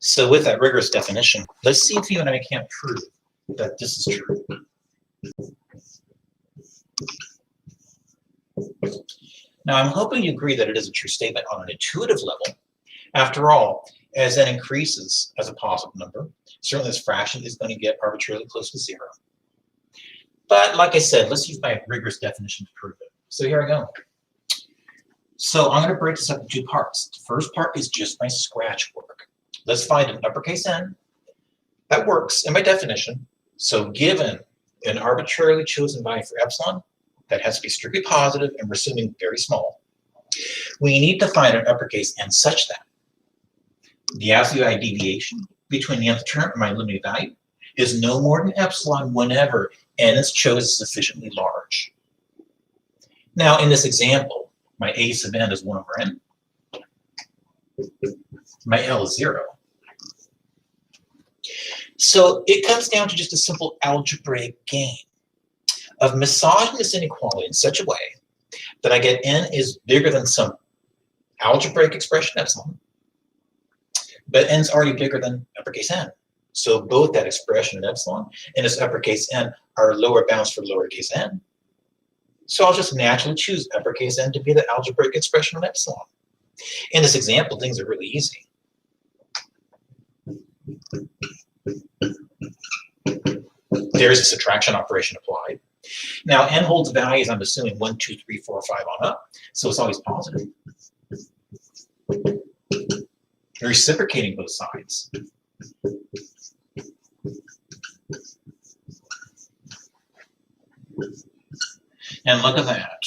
So with that rigorous definition, let's see if you and I can't prove that this is true. Now, I'm hoping you agree that it is a true statement on an intuitive level. After all, as n increases as a positive number, certainly this fraction is going to get arbitrarily close to 0. But like I said, let's use my rigorous definition to prove it. So here I go. So I'm going to break this up into two parts. The first part is just my scratch work. Let's find an uppercase N that works in my definition. So given an arbitrarily chosen value for epsilon, that has to be strictly positive, and we're assuming very small, we need to find an uppercase N such that the absolute deviation between the nth term and my limiting value is no more than epsilon whenever N is chosen sufficiently large. Now, in this example, my A sub N is 1 over N. My L is 0. So it comes down to just a simple algebraic game of massaging this inequality in such a way that I get N is bigger than some algebraic expression epsilon, but N's already bigger than uppercase N. So both that expression at epsilon and its uppercase N are lower bounds for lowercase n. So I'll just naturally choose uppercase N to be the algebraic expression of epsilon. In this example, things are really easy. There's a subtraction operation applied. Now, N holds values, I'm assuming 1, 2, 3, 4, 5 on up, so it's always positive. Reciprocating both sides. And look at that.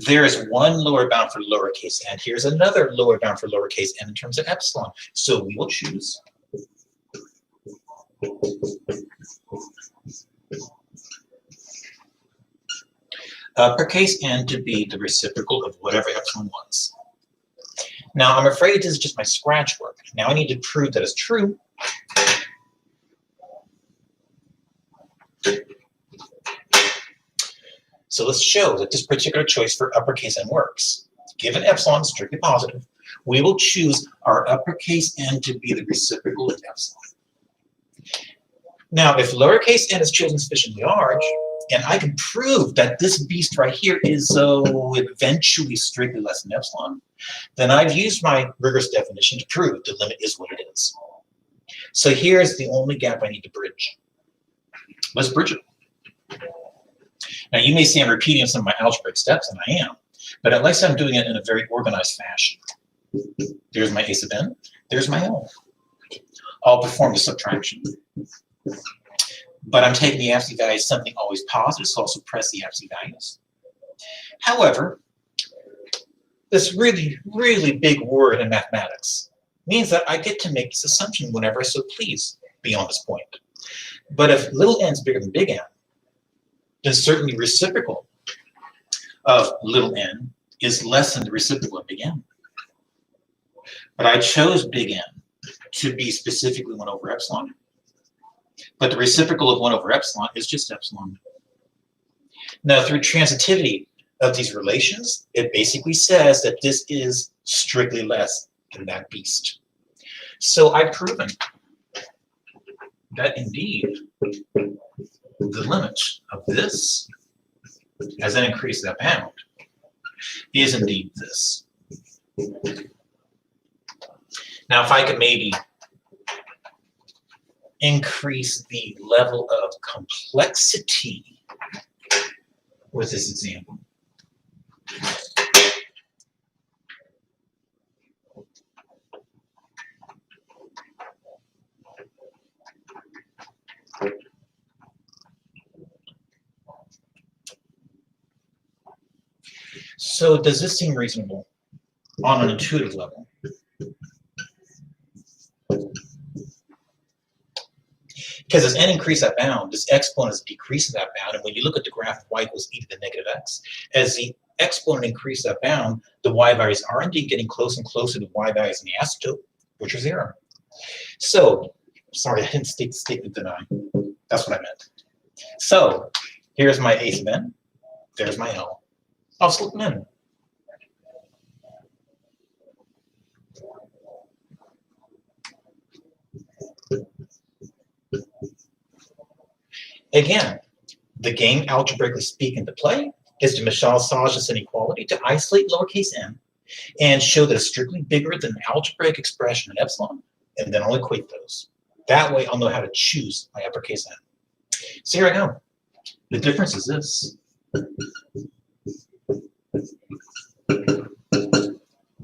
There is one lower bound for lowercase n. Here's another lower bound for lowercase n in terms of epsilon. So we will choose uppercase N to be the reciprocal of whatever epsilon was. Now, I'm afraid this is just my scratch work. Now I need to prove that it's true. So let's show that this particular choice for uppercase N works. Given epsilon is strictly positive, we will choose our uppercase N to be the reciprocal of epsilon. Now, if lowercase n is chosen sufficiently large, and I can prove that this beast right here is eventually strictly less than epsilon, then I've used my rigorous definition to prove the limit is what it is. So here's the only gap I need to bridge. Let's bridge it. Now, you may say I'm repeating some of my algebraic steps, and I am, but at least I'm doing it in a very organized fashion. There's my A sub n, there's my L. I'll perform the subtraction. But I'm taking the absolute value as something always positive, so I'll suppress the absolute values. However, this really, really big word in mathematics means that I get to make this assumption whenever I so please beyond this point. But if little n is bigger than big N, then certainly reciprocal of little n is less than the reciprocal of big N. But I chose big N to be specifically 1 over epsilon. But the reciprocal of 1 over epsilon is just epsilon. Now, through transitivity of these relations, it basically says that this is strictly less than that beast. So I've proven that indeed the limit of this, as n increases that bound, is indeed this. Now, if I could maybe increase the level of complexity with this example. So does this seem reasonable on an intuitive level? Because as n increases that bound, this exponent is decreasing that bound. And when you look at the graph of y equals e to the negative x, as the exponent increases that bound, the y values are indeed getting closer and closer to y values in the asymptote, which are 0. So, sorry, I didn't state the statement, did I? That's what I meant. So, here's my A sub n. There's my L. I'll slip them in. Again, the game, algebraically speaking, to play is to massage this inequality to isolate lowercase n and show that it's strictly bigger than the algebraic expression in epsilon, and then I'll equate those. That way I'll know how to choose my uppercase n. So here I go. The difference is this.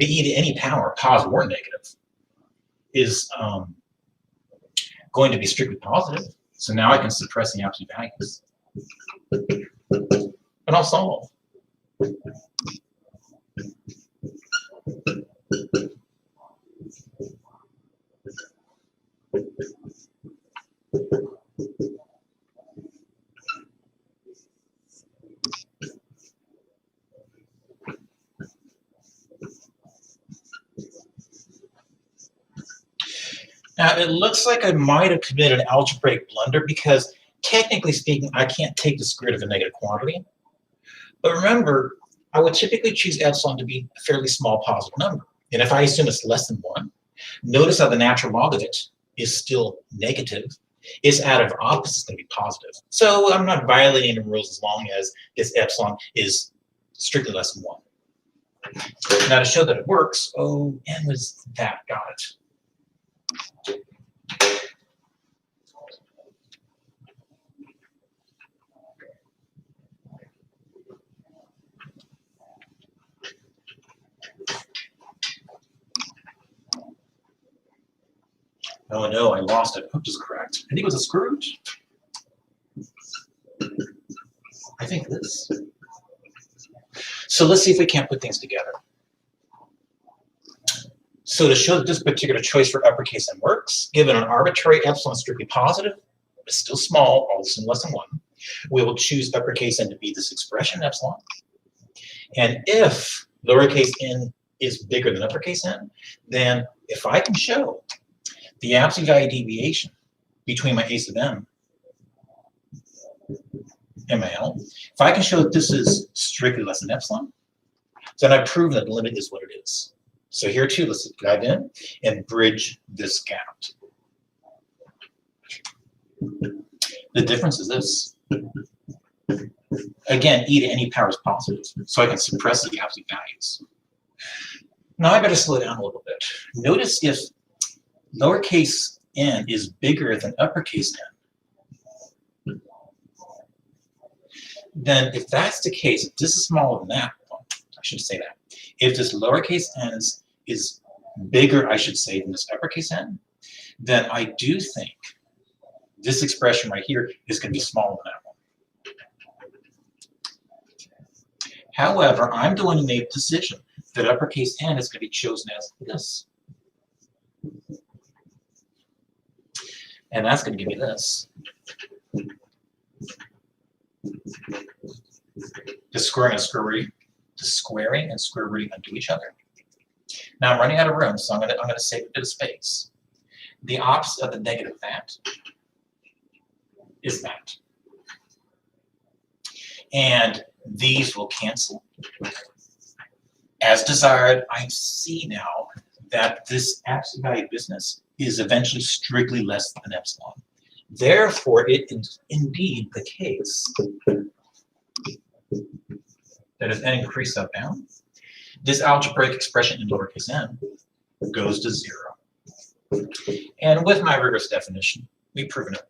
be to any power, positive or negative, is going to be strictly positive. So now I can suppress the absolute values. And I'll solve. Now, it looks like I might have committed an algebraic blunder because, technically speaking, I can't take the square root of a negative quantity. But remember, I would typically choose epsilon to be a fairly small positive number. And if I assume it's less than 1, notice how the natural log of it is still negative. Its additive opposite is going to be positive. So I'm not violating the rules as long as this epsilon is strictly less than 1. Now, to show that it works, oh, n was that, got it. Oh no, I lost it. Oops, is correct. I think it was a square root. I think this. So let's see if we can't put things together. So to show that this particular choice for uppercase n works, given an arbitrary epsilon strictly positive, but still small, also less than 1, we will choose uppercase n to be this expression epsilon. And if lowercase n is bigger than uppercase n, then if I can show the absolute value deviation between my a sub m and my L, if I can show that this is strictly less than epsilon, then I've proven that the limit is what it is. So here too, let's dive in and bridge this gap. The difference is this. Again, e to any power is positive, so I can suppress the absolute values. Now I better slow down a little bit. Notice if lowercase n is bigger than uppercase n, then if that's the case, if this is smaller than that, well, I should say that. If this lowercase n is bigger, I should say, than this uppercase n, then I do think this expression right here is going to be smaller than that one. However, I'm going to make a decision that uppercase n is going to be chosen as this. And that's going to give me this. The squaring and square rooting undo each other. Now I'm running out of room, so I'm going to save a bit of space. The opposite of the negative that is that. And these will cancel. As desired, I see now that this absolute value business is eventually strictly less than epsilon. Therefore, it is indeed the case that as n increases up down, this algebraic expression in lowercase n goes to 0. And with my rigorous definition, we've proven it.